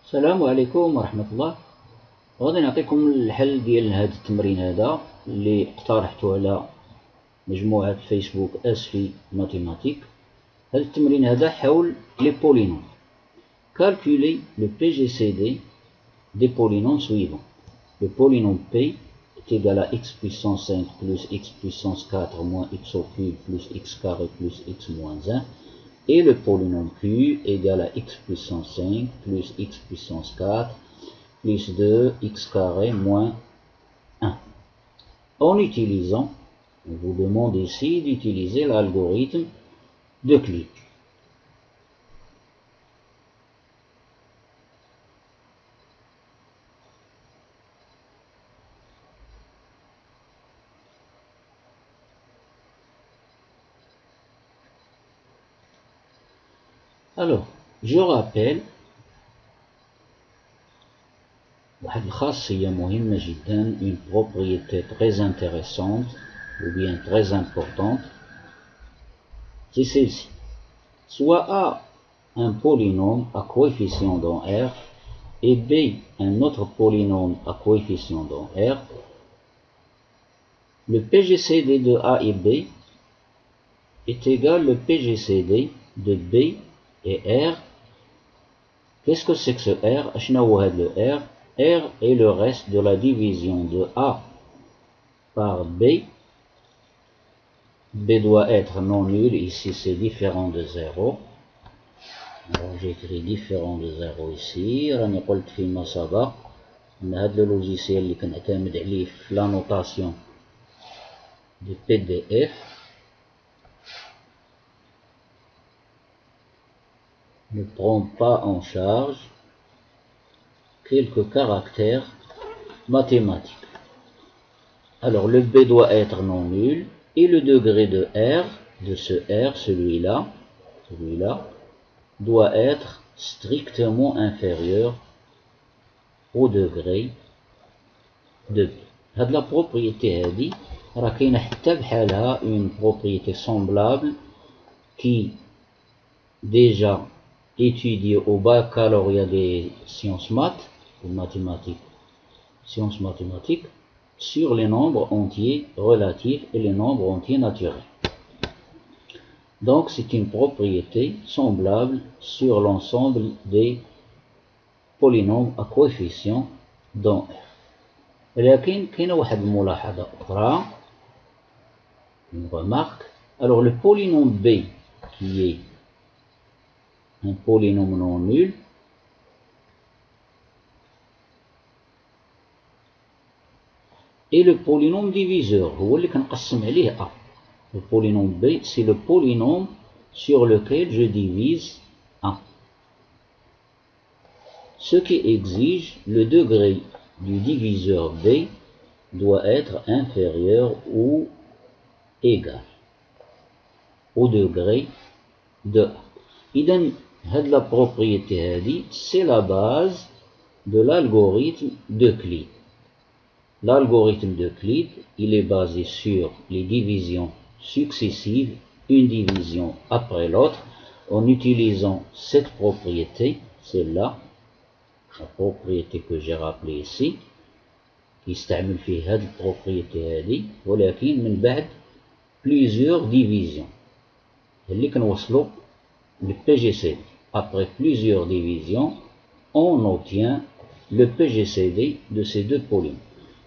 السلام عليكم ورحمة الله. غادي نعطيكم الحل ديال هذا التمرين هذا اللي اقترحته على مجموعة فيسبوك اسفي ماتيماتيك. هذا التمرين هذا حول لي بولينوم. Calculer le PGCD des polynômes suivants. Le polynôme P est égal à x puissance 5 plus x puissance 4 moins x au cube plus x carré plus x moins 1. Et le polynôme Q égal à x puissance 5 plus x puissance 4 plus 2 x carré moins 1. En utilisant, on vous demande ici d'utiliser l'algorithme d'Euclide. Alors, je rappelle une propriété très intéressante ou bien très importante, c'est celle-ci. Soit A un polynôme à coefficient dans R et B un autre polynôme à coefficient dans R, le PGCD de A et B est égal au PGCD de B et R. Qu'est-ce que c'est que ce R? Le R est le reste de la division de A par B. B doit être non nul, ici c'est différent de 0. Alors j'écris différent de 0 ici. راني قلت فيما سبق ان هذا اللوجيسيال اللي كنعتمد عليه في لا نوتاسيون دي PDF ne prend pas en charge quelques caractères mathématiques. Alors le B doit être non nul et le degré de R, de ce R, celui-là, doit être strictement inférieur au degré de B. هاد la propriété هادي راه كاينه حتى بحالها une propriété semblable qui déjà étudiée au baccalauréat des sciences maths ou sciences mathématiques sur les nombres entiers relatifs et les nombres entiers naturels. Donc c'est une propriété semblable sur l'ensemble des polynômes à coefficient dans R. ولكن كاينه واحد الملاحظة أخرى, une remarque. Alors le polynôme B qui est un polynôme non nul et le polynôme diviseur هو اللي كنقسم عليه A. Le polynôme B, c'est le polynôme sur lequel je divise A. Ce qui exige le degré du diviseur B doit être inférieur ou égal au degré de A. إذن هاد la propriété هادي, c'est la base de l'algorithme d'Euclide. L'algorithme d'Euclide, il est basé sur les divisions successives, une division après l'autre, en utilisant cette propriété, celle-là, la propriété que j'ai rappelée ici, يستعمل فيه هذه البروبريتي هذه, ولكن من بعد plusieurs divisions اللي كنوصلوا le PGCD. Après plusieurs divisions, on obtient le PGCD de ces deux polynômes.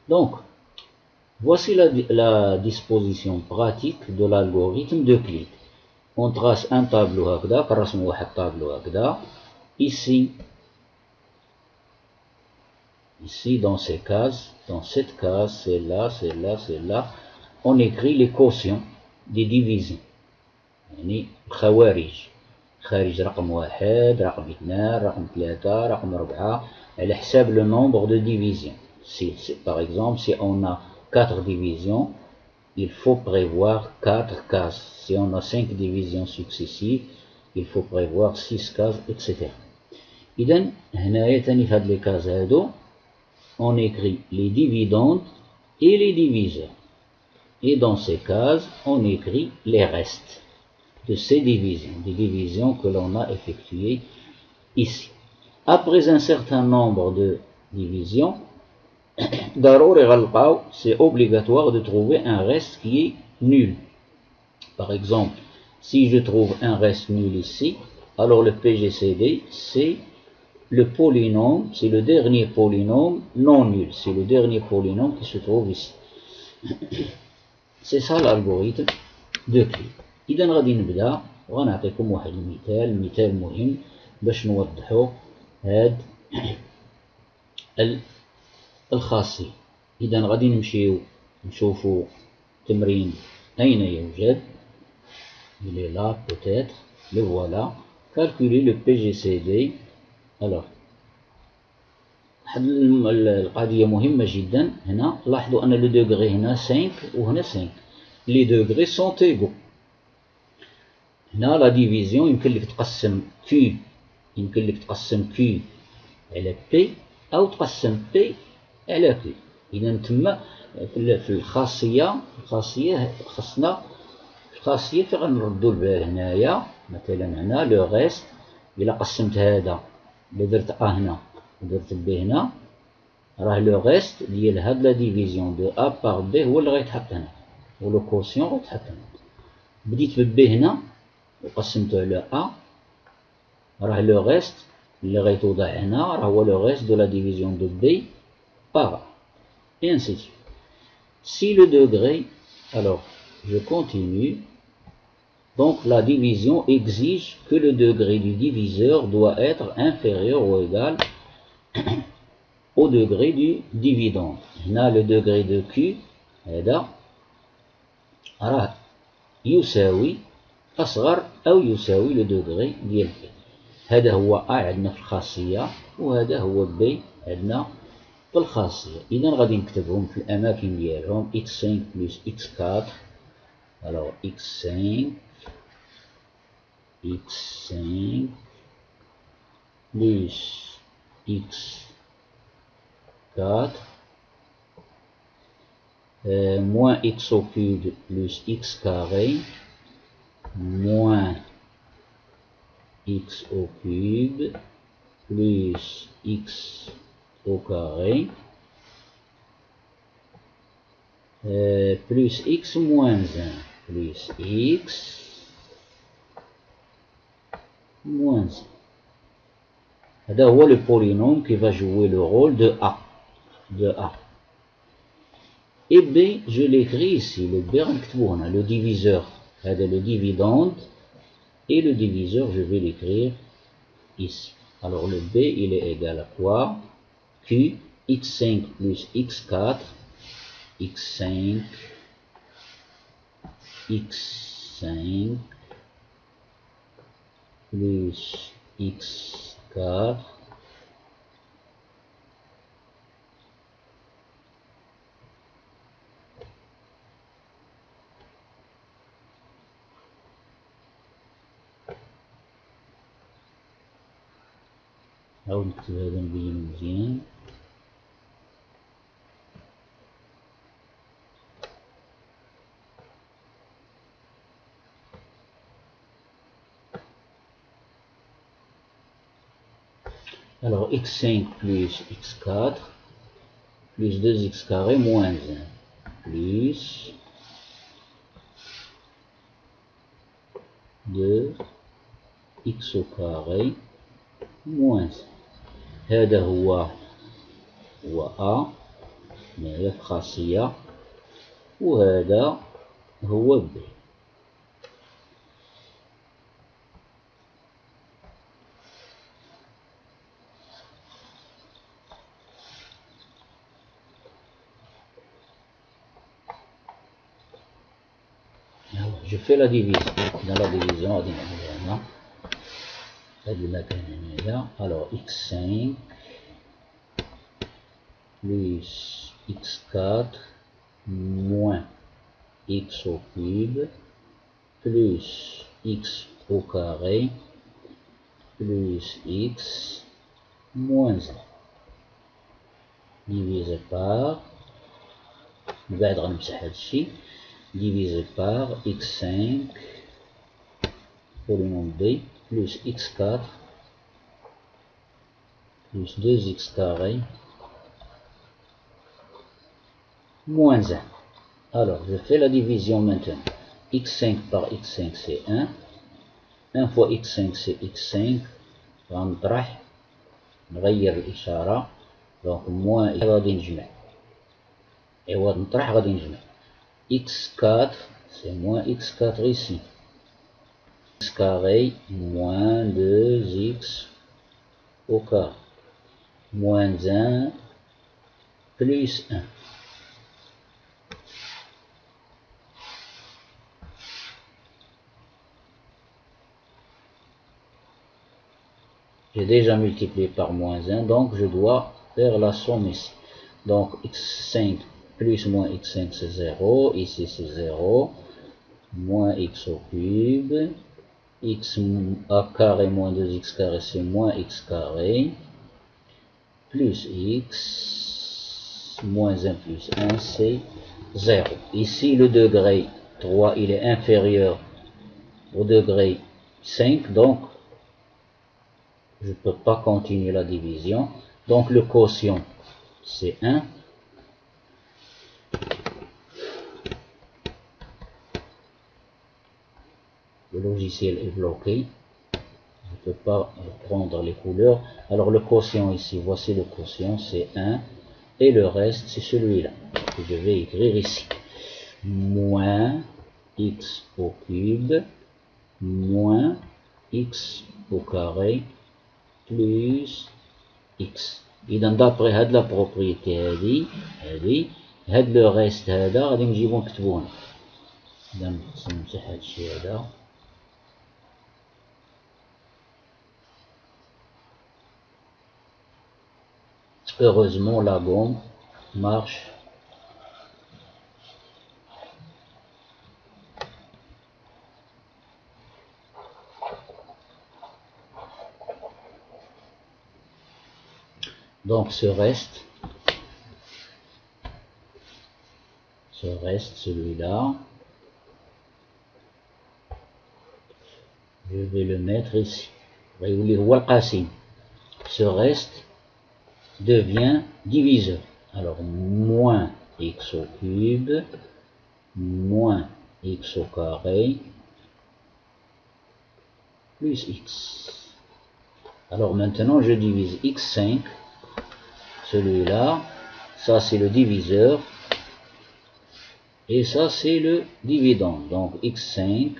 Donc, voici la disposition pratique de l'algorithme d'Euclide. On trace un tableau هكذا, كنرسموا واحد tableau هكذا. Ici dans ces cases, dans cette case, celle-là, celle-là, celle-là, on écrit les quotients des divisions. يعني الخوارج, خارج رقم 1, رقم 2, رقم 3, رقم 4, على حساب le nombre de divisions. Par exemple, si on a 4 divisions, il faut prévoir 4 cases. Si on a 5 divisions successives, il faut prévoir 6 cases, etc. إذن هنايا تاني في هاد les cases هادو, on écrit les dividendes et les diviseurs. Et dans ces cases, on écrit les restes de ces divisions, des divisions que l'on a effectuées ici. Après un certain nombre de divisions, c'est obligatoire de trouver un reste qui est nul. Par exemple, si je trouve un reste nul ici, alors le PGCD, c'est le polynôme, c'est le dernier polynôme non nul. C'est le dernier polynôme qui se trouve ici. C'est ça l'algorithme de كلي. إذا غادي نبدأ وغنعطيكم واحد المثال مهم باش نوضحوا هاد الخاصية. إذا غادي نمشيو نشوفوا تمرين أين يوجد. Il est là peut-être. Le voilà. Calculer le PGCD. Alors القضية مهمة جدا. هنا لاحظوا أن لو دوغري هنا 5 وهنا 5. Les degrés sont égaux. هنا لا ديفيزيون يمكن لك تقسم Q، يمكن لك تقسم Q على P أو تقسم P على Q. إذا تما في الخاصية خصنا الخاصية فين غنردو البال هنايا. مثلا هنا لو غيست إلا قسمت هذا إلا درت أ هنا ودرت بي هنا، راه لو غيست ديال هاد لا ديفيزيون دو أ باغ بي هو اللي غيتحط هنا، ولو كوسيون غيتحط هنا. بديت ببي هنا وقسمته على أ، راه لو غيست اللي غيتوضع هنا راه هو لو غيست دو لا ديفيزيون دو بي باغ أ. Et ainsi de suite. Si le degré, alors je continue, donc la division exige que le degré du diviseur doit être inférieur ou égal au degré du dividende. Là, le degré de Q, هذا راه يساوي أصغر أو يساوي le degré ديال P. هذا هو A عندنا في الخاصية وهذا هو B عندنا في الخاصية. إذا غادي نكتبهم في الأماكن ديالهم x5 plus x4. alors x5 plus x4 moins x au cube plus x carré moins x au cube plus x au carré plus x moins 1 plus x moins 1. هذا هو le polynôme qui va jouer le rôle de A. Et B, je l'écris ici. Le B, on a le diviseur. Le dividende. Et le diviseur, je vais l'écrire ici. Alors le B, il est égal à quoi? Q, x5 plus x4. x5 plus x4 أو نكتب هذا نبين مزيان. Alors x5 plus x4 plus 2x carré moins 1 plus 2x au carré moins 1. هذا هو A هنايا في خاصية وهذا هو B. Je fais la division. Dans la division, alors x5 plus x4 moins x au cube plus x au carré plus x moins 1 divisé par divisé par x5 polynôme B plus x4 plus 2x carré moins 1. Alors, je fais la division maintenant. x5 par x5 c'est 1. 1 fois x5 c'est x5. غنطرح نغير الإشارة. دونك موان غادي نجمع. عوض نطرح غادي نجمع. x4 c'est moins x4 ici. x carré moins 2x au carré. Moins 1 plus 1. J'ai déjà multiplié par moins 1, donc je dois faire la somme ici. Donc x5 plus moins x5 c'est 0, ici c'est 0, moins x au cube, x à carré moins 2x carré c'est moins x carré, plus x, moins 1 plus 1 c'est 0. Ici le degré 3 il est inférieur au degré 5, donc je ne peux pas continuer la division. Donc le quotient c'est 1. Le logiciel est bloqué. Je ne peux pas prendre les couleurs. Alors le quotient ici, voici le quotient, c'est 1. Et le reste, c'est celui-là que je vais écrire ici. Moins x au cube, moins x au carré, plus x. إذا d'après هاد la propriété هادي هاد le reste هذا غادي نجيبو نكتبوه هنا. إذا نمسح هاد الشيء هذا. Heureusement la gomme marche. Donc ce reste celui-là, je vais le mettre ici. Ce reste devient diviseur. Alors moins x au cube, moins x au carré, plus x. Alors maintenant je divise x5, celui-là, ça c'est le diviseur, et ça c'est le dividende. Donc x5,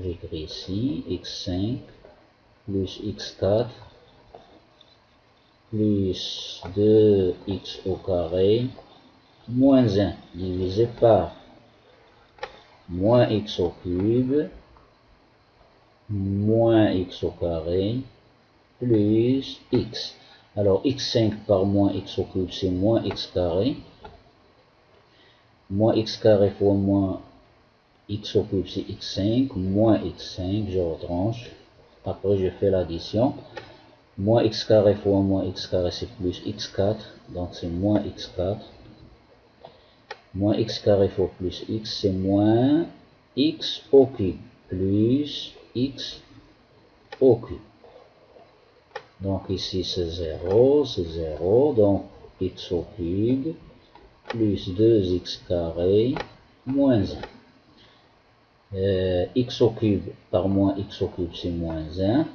j'écris ici, x5 plus x4 plus 2x au carré moins 1 divisé par moins x au cube moins x au carré plus x. Alors x5 par moins x au cube c'est moins x carré. Moins x carré fois moins x au cube c'est x5. Moins x5, je retranche. Après je fais l'addition. Moins x carré fois moins x carré c'est plus x4. Donc c'est moins x4. Moins x carré fois plus x c'est moins x au cube plus x au cube. Donc ici c'est 0, c'est 0. Donc x au cube plus 2x carré moins 1. X au cube par moins x au cube c'est moins 1.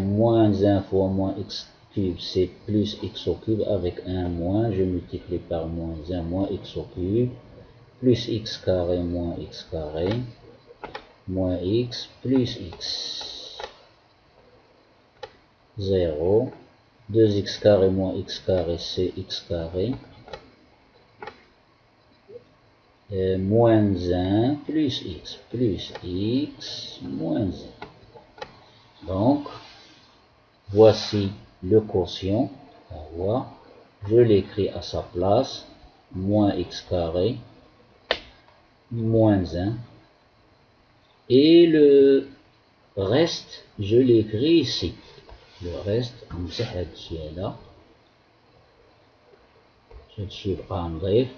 Moins 1 fois moins x cube c'est plus x au cube avec un moins. Je multiplie par moins 1 moins x au cube plus x carré moins x carré moins x plus x. 0. 2x carré moins x carré c'est x carré. Moins 1 plus x moins 1. Donc, voici le quotient. Je l'écris à sa place. Moins x carré moins 1. Et le reste, je l'écris ici. Le reste, نمسح هاد الشيء هذا. هاد الشيء يبقى نظيف.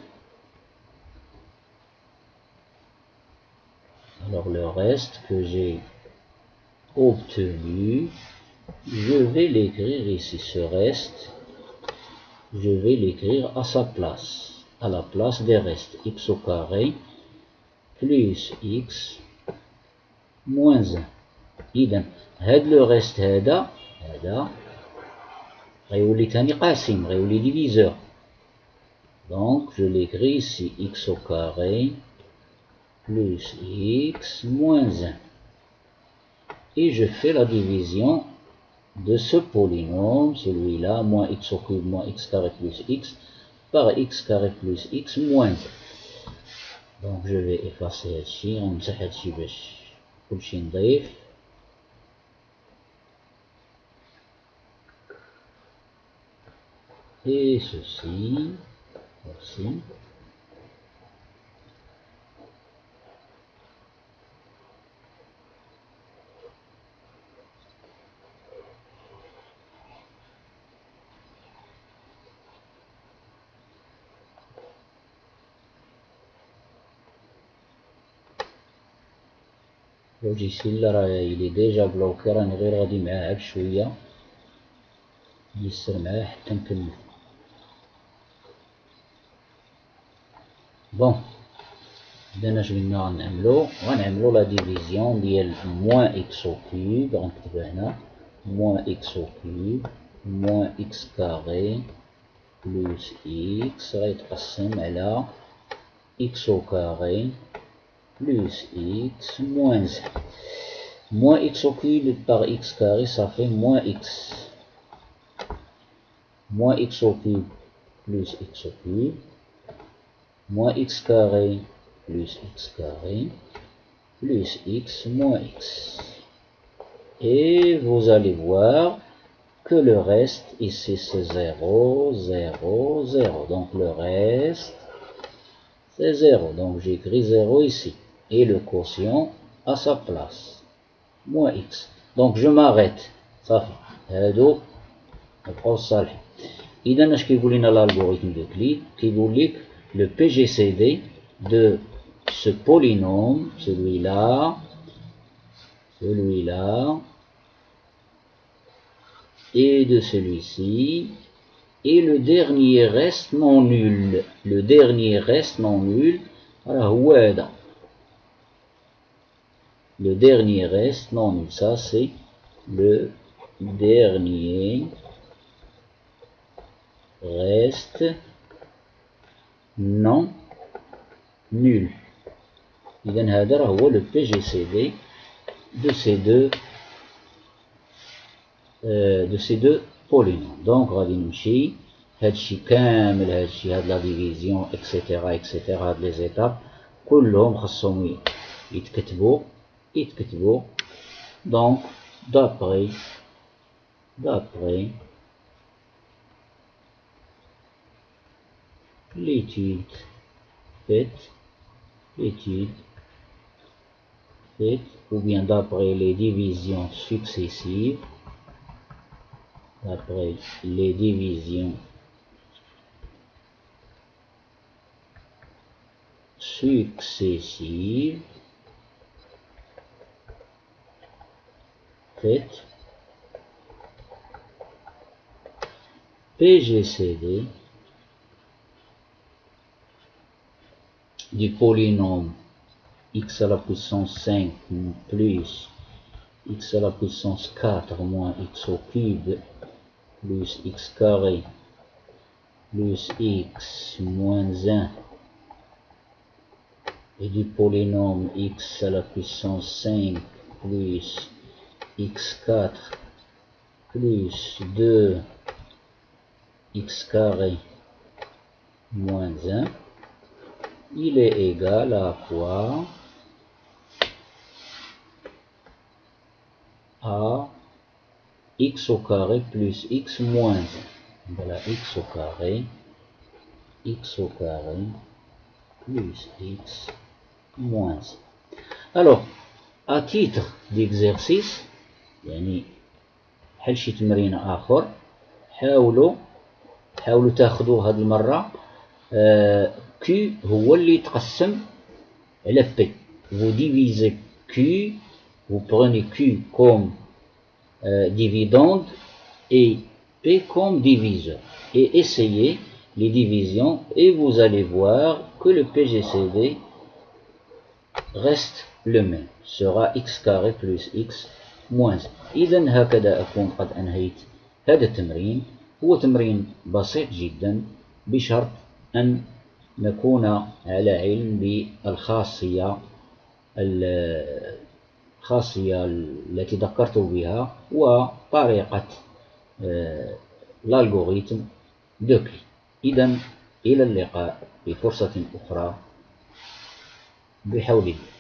Alors le reste que j'ai obtenu, je vais l'écrire ici, ce reste, je vais l'écrire à sa place, à la place des restes, x au carré plus x moins 1. إذا هاد لو ريست هذا غيولي تاني قاسم، غيولي diviseur. Donc je l'écris ici, x au carré plus x moins 1. Et je fais la division de ce polynôme, celui-là, moins x au cube moins x carré plus x, par x carré plus x moins 1. Donc je vais effacer هادشي، غنمسح هادشي باش كلشي نظيف. Et ceci aussi. logiciel راه il est déjà bloqué، راني غير غادي معاه بشويه يسر معاه حتى نكمل. بون إذا اش قلنا غنعملو لا ديفيزيون ديال موان إكس أو كوب، غنكتبها هنا موان إكس أو كوب موان إكس كاري بلوس إكس غيتقسم على إكس أو كاري بلوس إكس موان 1. Moins x au cube par x carré, ça fait moins x. Moins x au cube plus x au cube. Moins x carré plus x carré. Plus x moins x. Et vous allez voir que le reste ici c'est 0, 0, 0. Donc le reste c'est 0. Donc j'écris 0 ici. Et le quotient à sa place. Moins x. Donc je m'arrête. Ça fait هادو نبقاو صالحين. إذا اش كيقول لنا l'algorithme de Euclide؟ كيقول لك le PGCD de ce polynôme, celui-là, et de celui-ci, et le dernier reste non nul. Le dernier reste non nul, هو هذا. Le dernier reste non nul, ça c'est le dernier reste non nul. إذا هذا هو le PGCD de ces deux polynômes. Donc غادي نمشي هادشي كامل، هادشي هاد لا ديفيزيون اكسيتيرا اكسيتيرا، هاد لي زيتاب كلهم خاصهم يتكتبوا. Donc d'après l'étude faite, ou bien d'après les divisions successives, faites, PGCD du polynôme x à la puissance 5 plus x à la puissance 4 moins x au cube plus x carré plus x moins 1 et du polynôme x à la puissance 5 plus x4 plus 2 x carré moins 1, il est égal à quoi? À x au carré plus x moins 1. Voilà, x au carré plus x moins 1. Alors, à titre d'exercice, يعني حل شي تمرين آخر، حاولوا تاخذوا هذه المرة Q هو اللي يتقسم على P. Vous divisez Q, vous prenez Q comme dividende et P comme diviseur. Et essayez les divisions et vous allez voir que le PGCD reste le même, sera x carré plus x moins 1. إذن هكذا أكون قد أنهيت هذا التمرين. هو تمرين بسيط جدا بشرط أن نكون على علم بالخاصية التي ذكرت بها وطريقة الألغوريثم دوكلي. إذن إلى اللقاء في فرصة أخرى بحول الله.